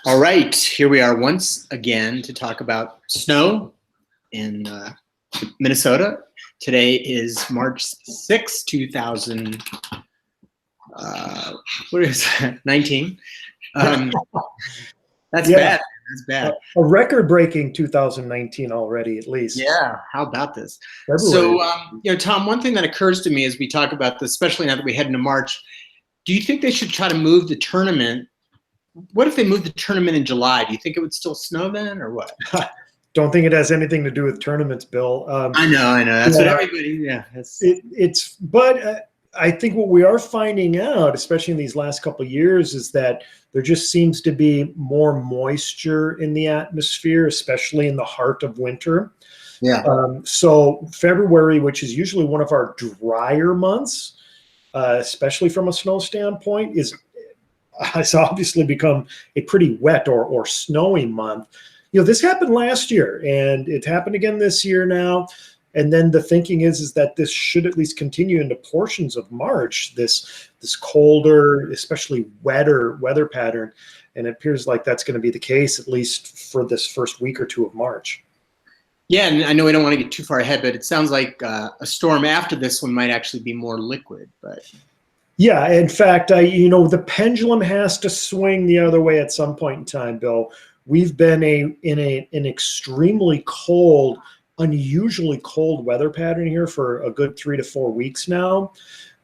All right, here we are once again to talk about snow in Minnesota. Today is March 6, 2019. That's bad. That's bad. A record-breaking 2019 already, at least. Yeah, how about this? February. So, Tom, one thing that occurs to me as we talk about this, especially now that we head into March, do you think they should try to move the tournament? What if they moved the tournament in July? Do you think it would still snow then, or what? Don't think it has anything to do with tournaments, Bill. I know. That's what everybody. Yeah, but I think what we are finding out, especially in these last couple of years, is that there just seems to be more moisture in the atmosphere, especially in the heart of winter. Yeah. So February, which is usually one of our drier months, especially from a snow standpoint, has obviously become a pretty wet or snowy month. This happened last year, and it happened again this year now. And then the thinking is that this should at least continue into portions of March, this colder, especially wetter weather pattern. And it appears like that's going to be the case, at least for this first week or two of March. Yeah, and I know we don't want to get too far ahead, but it sounds like a storm after this one might actually be more liquid. But yeah, in fact, the pendulum has to swing the other way at some point in time, Bill. We've been in an extremely cold, unusually cold weather pattern here for a good 3 to 4 weeks now.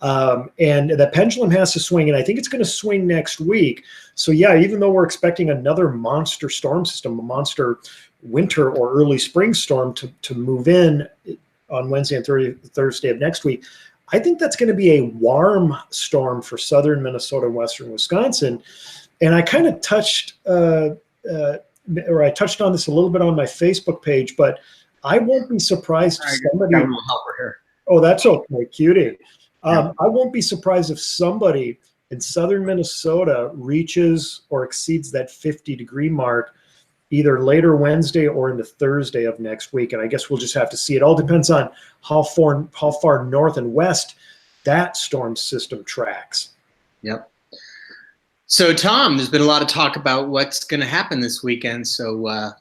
And the pendulum has to swing, and I think it's going to swing next week. So yeah, even though we're expecting another monster storm system, a monster winter or early spring storm to move in on Wednesday and Thursday of next week, I think that's going to be a warm storm for southern Minnesota and western Wisconsin. And I kind of touched on this a little bit on my Facebook page, but I won't be surprised if somebody. Oh, that's okay, cutie. I won't be surprised if somebody in southern Minnesota reaches or exceeds that 50-degree mark either later Wednesday or into Thursday of next week. And I guess we'll just have to see. It all depends on how far north and west that storm system tracks. Yep. So, Tom, there's been a lot of talk about what's going to happen this weekend. So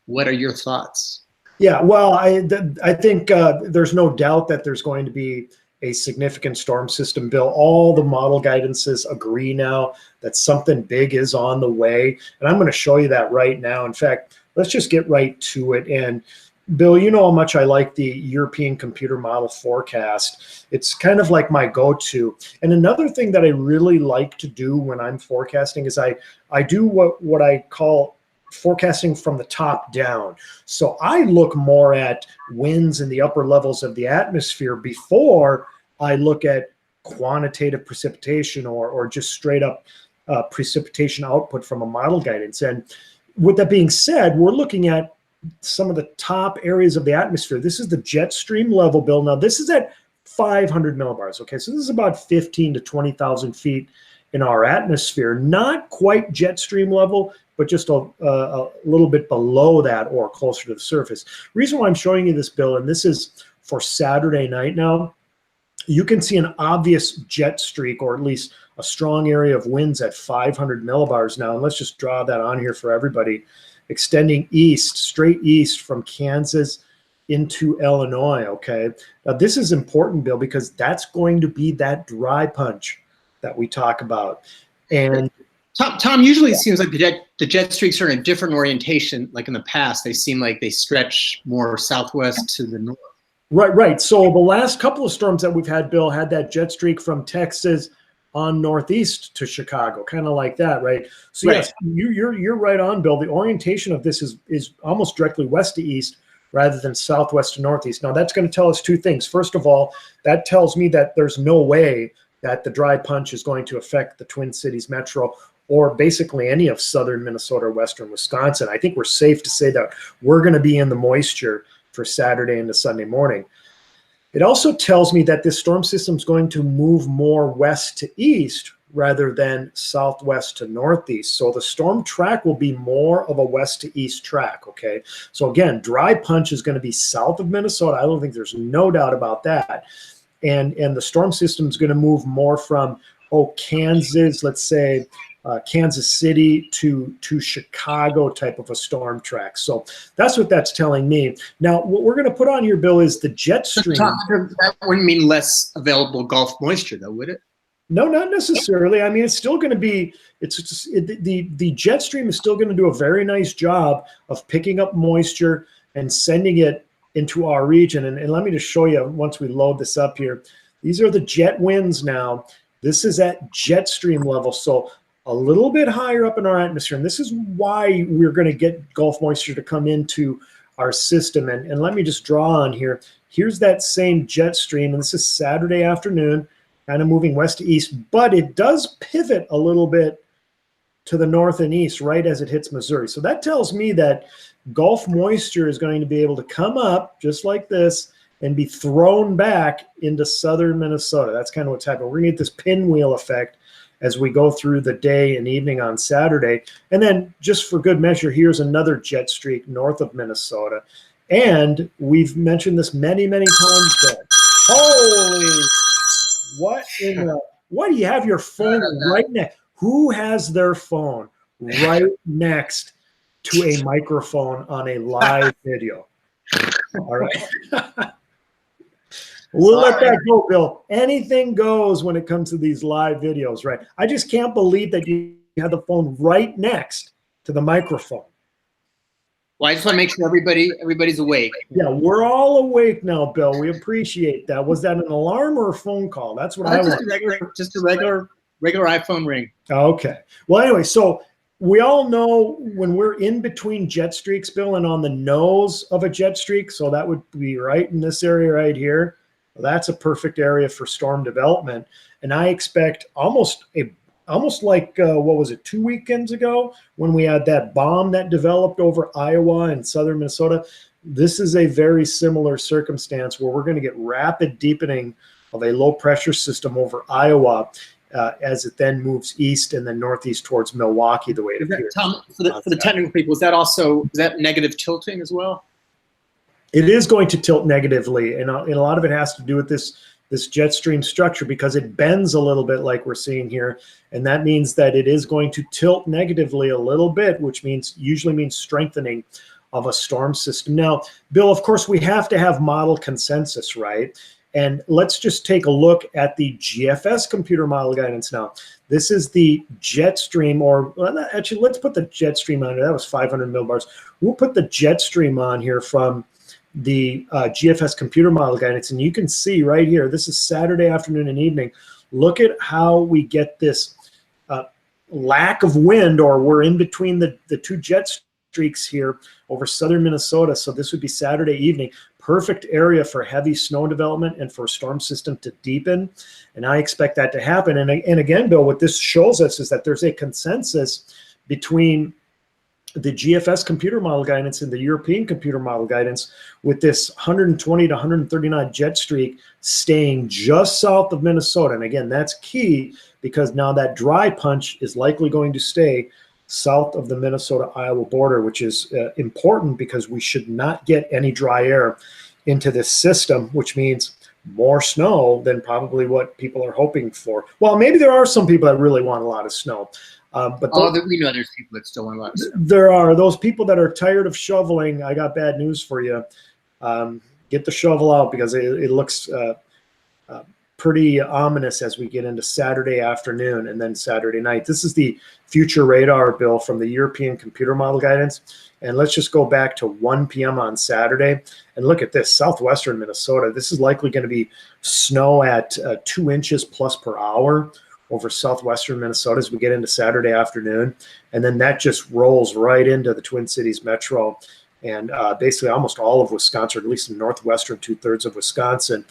what are your thoughts? Yeah, well, I think there's no doubt that there's going to be a significant storm system, Bill. All the model guidances agree now that something big is on the way. And I'm going to show you that right now. In fact, let's just get right to it. And Bill, you know how much I like the European computer model forecast. It's kind of like my go-to. And another thing that I really like to do when I'm forecasting is I do what I call forecasting from the top down. So I look more at winds in the upper levels of the atmosphere before I look at quantitative precipitation or just straight up precipitation output from a model guidance. And with that being said, we're looking at some of the top areas of the atmosphere. This is the jet stream level, Bill. Now this is at 500 millibars. Okay, so this is about 15 to 20,000 feet in our atmosphere. Not quite jet stream level, but just a little bit below that or closer to the surface. Reason why I'm showing you this, Bill, and this is for Saturday night now, you can see an obvious jet streak or at least a strong area of winds at 500 millibars now. And let's just draw that on here for everybody, extending east, straight east from Kansas into Illinois, okay? Now this is important, Bill, because that's going to be that dry punch that we talk about. And Tom, usually it seems like the jet streaks are in a different orientation. Like in the past, they seem like they stretch more southwest to the north. Right. So the last couple of storms that we've had, Bill, had that jet streak from Texas on northeast to Chicago, kind of like that, right? So yes, you're right on, Bill. The orientation of this is almost directly west to east rather than southwest to northeast. Now that's going to tell us two things. First of all, that tells me that there's no way that the dry punch is going to affect the Twin Cities metro or basically any of southern Minnesota or western Wisconsin. I think we're safe to say that we're going to be in the moisture for Saturday into Sunday morning. It also tells me that this storm system is going to move more west to east rather than southwest to northeast. So the storm track will be more of a west to east track, okay? So again, dry punch is going to be south of Minnesota. I don't think there's no doubt about that. And the storm system is going to move more from Kansas, let's say Kansas City to Chicago type of a storm track. So that's what that's telling me. Now, what we're going to put on here, Bill, is the jet stream. That wouldn't mean less available Gulf moisture, though, would it? No, not necessarily. I mean, it's still going to be, the jet stream is still going to do a very nice job of picking up moisture and sending it into our region. And let me just show you once we load this up here. These are the jet winds now. This is at jet stream level. So a little bit higher up in our atmosphere. And this is why we're going to get Gulf moisture to come into our system. And let me just draw on here. Here's that same jet stream. And this is Saturday afternoon, kind of moving west to east, but it does pivot a little bit to the north and east right as it hits Missouri. So that tells me that Gulf moisture is going to be able to come up just like this and be thrown back into southern Minnesota. That's kind of what's happening. We're going to get this pinwheel effect as we go through the day and evening on Saturday. And then just for good measure, here's another jet streak north of Minnesota. And we've mentioned this many, many times there. Holy, what do you have your phone right next? Who has their phone right next to a microphone on a live video? All right. We'll let that go, Bill. Anything goes when it comes to these live videos, right? I just can't believe that you have the phone right next to the microphone. Well, I just want to make sure everybody's awake. Yeah, we're all awake now, Bill. We appreciate that. Was that an alarm or a phone call? That's what I want. Just a regular iPhone ring. Okay. Well, anyway, so we all know when we're in between jet streaks, Bill, and on the nose of a jet streak, so that would be right in this area right here. Well, that's a perfect area for storm development. And I expect almost like, what was it, 2 weekends ago when we had that bomb that developed over Iowa and southern Minnesota. This is a very similar circumstance where we're going to get rapid deepening of a low pressure system over Iowa as it then moves east and then northeast towards Milwaukee, the way it appears. Tom, for the technical people, is that negative tilting as well? It is going to tilt negatively, and a lot of it has to do with this jet stream structure because it bends a little bit like we're seeing here, and that means that it is going to tilt negatively a little bit, which usually means strengthening of a storm system. Now, Bill, of course, we have to have model consensus, right? And let's just take a look at the GFS computer model guidance now. This is the jet stream, or actually, let's put the jet stream on here. That was 500 millibars. We'll put the jet stream on here from the GFS computer model guidance, and you can see right here, this is Saturday afternoon and evening. Look at how we get this lack of wind, or we're in between the two jet streaks here over southern Minnesota. So this would be Saturday evening. Perfect area for heavy snow development and for a storm system to deepen. And I expect that to happen. And again, Bill, what this shows us is that there's a consensus between the GFS computer model guidance and the European computer model guidance, with this 120 to 139 jet streak staying just south of Minnesota. And again, that's key because now that dry punch is likely going to stay south of the Minnesota-Iowa border, which is important because we should not get any dry air into this system, which means more snow than probably what people are hoping for. Well, maybe there are some people that really want a lot of snow. But we know there's people that still want a lot of snow. There are those people that are tired of shoveling. I got bad news for you. Get the shovel out because it looks pretty ominous as we get into Saturday afternoon and then Saturday night. This is the future radar, Bill, from the European computer model guidance. And let's just go back to 1 p.m. on Saturday and look at this, southwestern Minnesota. This is likely going to be snow at 2 inches plus per hour over southwestern Minnesota as we get into Saturday afternoon. And then that just rolls right into the Twin Cities metro and basically almost all of Wisconsin, or at least the northwestern 2/3 of Wisconsin,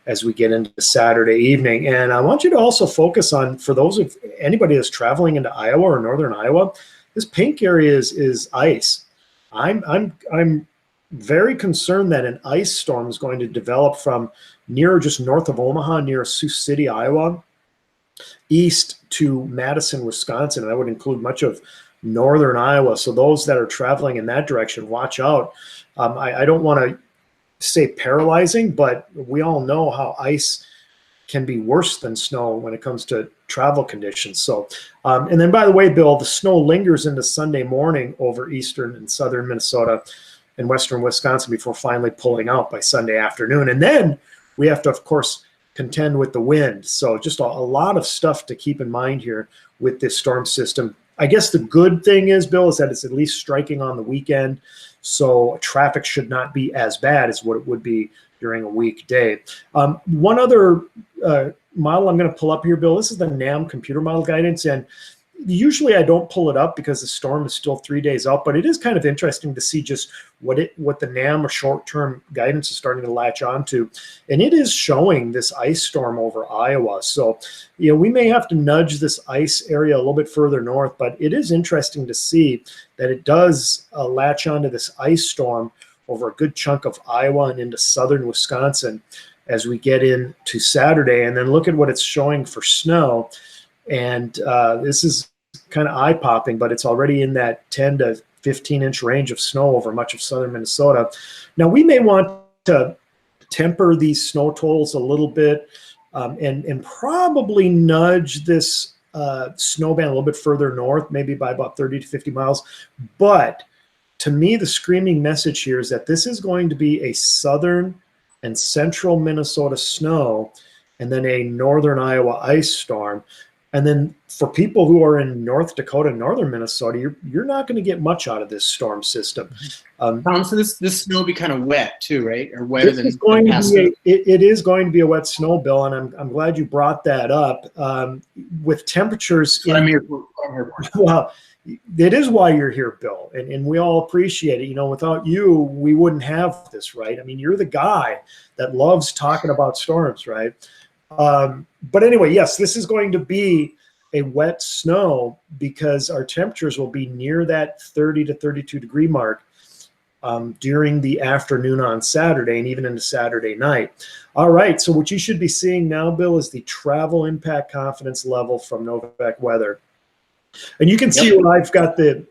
as we get into Saturday evening. And I want you to also focus on, for those of anybody that's traveling into Iowa or northern Iowa, this pink area is ice. I'm very concerned that an ice storm is going to develop from near just north of Omaha, near Sioux City, Iowa, east to Madison, Wisconsin. And I would include much of northern Iowa. So those that are traveling in that direction, watch out. I don't want to say paralyzing, but we all know how ice can be worse than snow when it comes to travel conditions. So, and then by the way, Bill, the snow lingers into Sunday morning over eastern and southern Minnesota and western Wisconsin before finally pulling out by Sunday afternoon. And then we have to, of course, contend with the wind. So just a lot of stuff to keep in mind here with this storm system. I guess the good thing is, Bill, is that it's at least striking on the weekend. So traffic should not be as bad as what it would be during a weekday. One other model I'm going to pull up here, Bill, this is the NAM computer model guidance. And usually I don't pull it up because the storm is still 3 days out, but it is kind of interesting to see just what the NAM or short-term guidance is starting to latch onto. And it is showing this ice storm over Iowa. So, we may have to nudge this ice area a little bit further north, but it is interesting to see that it does latch onto this ice storm over a good chunk of Iowa and into southern Wisconsin as we get into Saturday. And then look at what it's showing for snow. And this is kind of eye-popping, but it's already in that 10 to 15-inch range of snow over much of southern Minnesota. Now, we may want to temper these snow totals a little bit and probably nudge this snow band a little bit further north, maybe by about 30 to 50 miles. But to me, the screaming message here is that this is going to be a southern and central Minnesota snow and then a northern Iowa ice storm. And then for people who are in North Dakota, northern Minnesota, you're not going to get much out of this storm system. Tom, so this snow will be kind of wet too, right? Or wetter than it is going to be a wet snow, Bill, and I'm glad you brought that up. With temperatures, I'm here for. Well, it is why you're here, Bill, and we all appreciate it. Without you, we wouldn't have this, right? I mean, you're the guy that loves talking about storms, right? But anyway, yes, this is going to be a wet snow because our temperatures will be near that 30 to 32 degree mark during the afternoon on Saturday and even into Saturday night. All right, so what you should be seeing now, Bill, is the travel impact confidence level from Novak Weather. And you can see where I've got the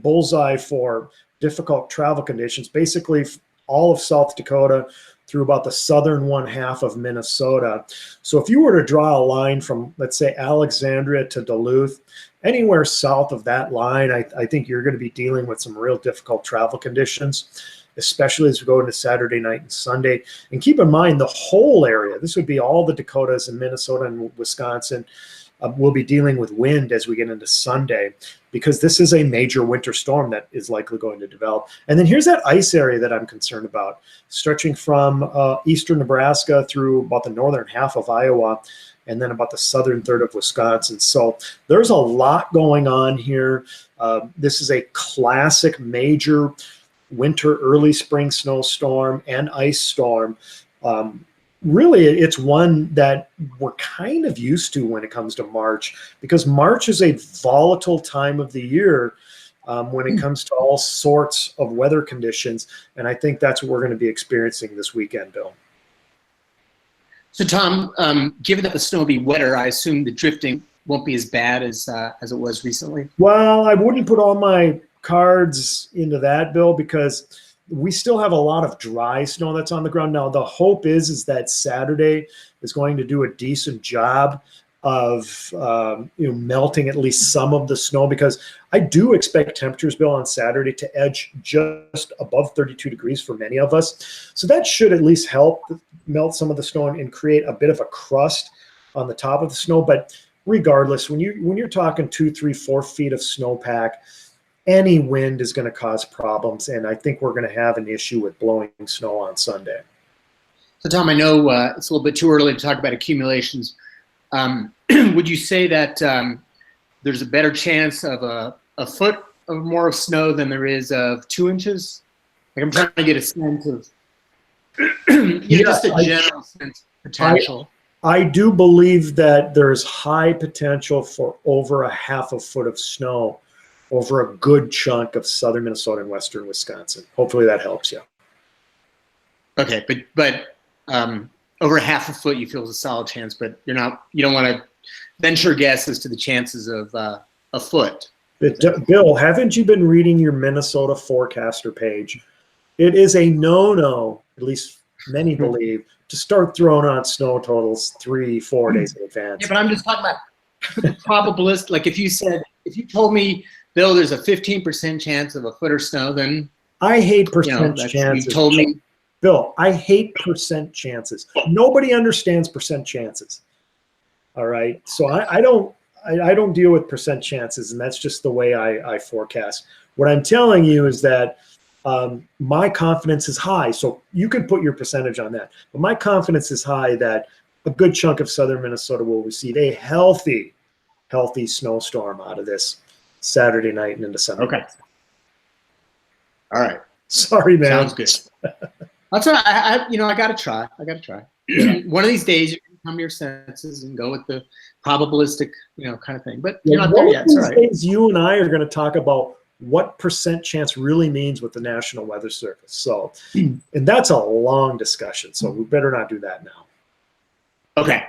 bullseye for difficult travel conditions, basically all of South Dakota through about the southern one half of Minnesota. So if you were to draw a line from, let's say, Alexandria to Duluth, anywhere south of that line, I think you're going to be dealing with some real difficult travel conditions, especially as we go into Saturday night and Sunday. And keep in mind, the whole area, this would be all the Dakotas and Minnesota and Wisconsin, we'll be dealing with wind as we get into Sunday because this is a major winter storm that is likely going to develop. And then here's that ice area that I'm concerned about, stretching from eastern Nebraska through about the northern half of Iowa and then about the southern third of Wisconsin. So there's a lot going on here. This is a classic major winter, early spring snowstorm and ice storm. Really, it's one that we're kind of used to when it comes to March, because March is a volatile time of the year when it comes to all sorts of weather conditions. And I think that's what we're going to be experiencing this weekend, Bill. So, Tom, given that the snow will be wetter, I assume the drifting won't be as bad as it was recently? Well, I wouldn't put all my cards into that, Bill, because we still have a lot of dry snow that's on the ground. Now, the hope is that Saturday is going to do a decent job of melting at least some of the snow, because I do expect temperatures, Bill, on Saturday to edge just above 32 degrees for many of us. So that should at least help melt some of the snow and create a bit of a crust on the top of the snow. But regardless, when you're talking 2, 3, 4 feet of snowpack, any wind is going to cause problems, and I think we're going to have an issue with blowing snow on Sunday. So, Tom, I know it's a little bit too early to talk about accumulations. Would you say that there's a better chance of a foot of more of snow than there is of 2 inches? Like, I'm trying to get a sense of just a general sense of potential. I do believe that there's high potential for over a half a foot of snow over a good chunk of southern Minnesota and western Wisconsin. Hopefully that helps you. Okay, but over half a foot you feel is a solid chance, but you don't want to venture guess as to the chances of a foot. Bill, haven't you been reading your Minnesota forecaster page? It is a no-no, at least many believe, to start throwing out snow totals 3-4 days in advance. Yeah, but I'm just talking about the probabilist. Like if you told me, Bill, there's a 15% chance of a foot of snow, then I hate you know, percent chances. you told me. Bill, I hate percent chances. Nobody understands percent chances. All right. So I don't deal with percent chances, and that's just the way I forecast. What I'm telling you is that my confidence is high. So you could put your percentage on that. But my confidence is high that a good chunk of southern Minnesota will receive a healthy snowstorm out of this Saturday night and into Sunday. Okay. All right. Sorry, man. Sounds good. That's all right. I got to try. One of these days, you can come to your senses and go with the probabilistic, kind of thing. But you're not there yet. It's all right. Days you and I are going to talk about what percent chance really means with the National Weather Service. So, and that's a long discussion. So we better not do that now. Okay.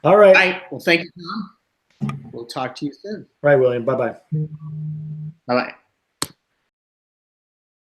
All right. Well, thank you, Tom. We'll talk to you soon. All right, William. Bye-bye. Bye-bye.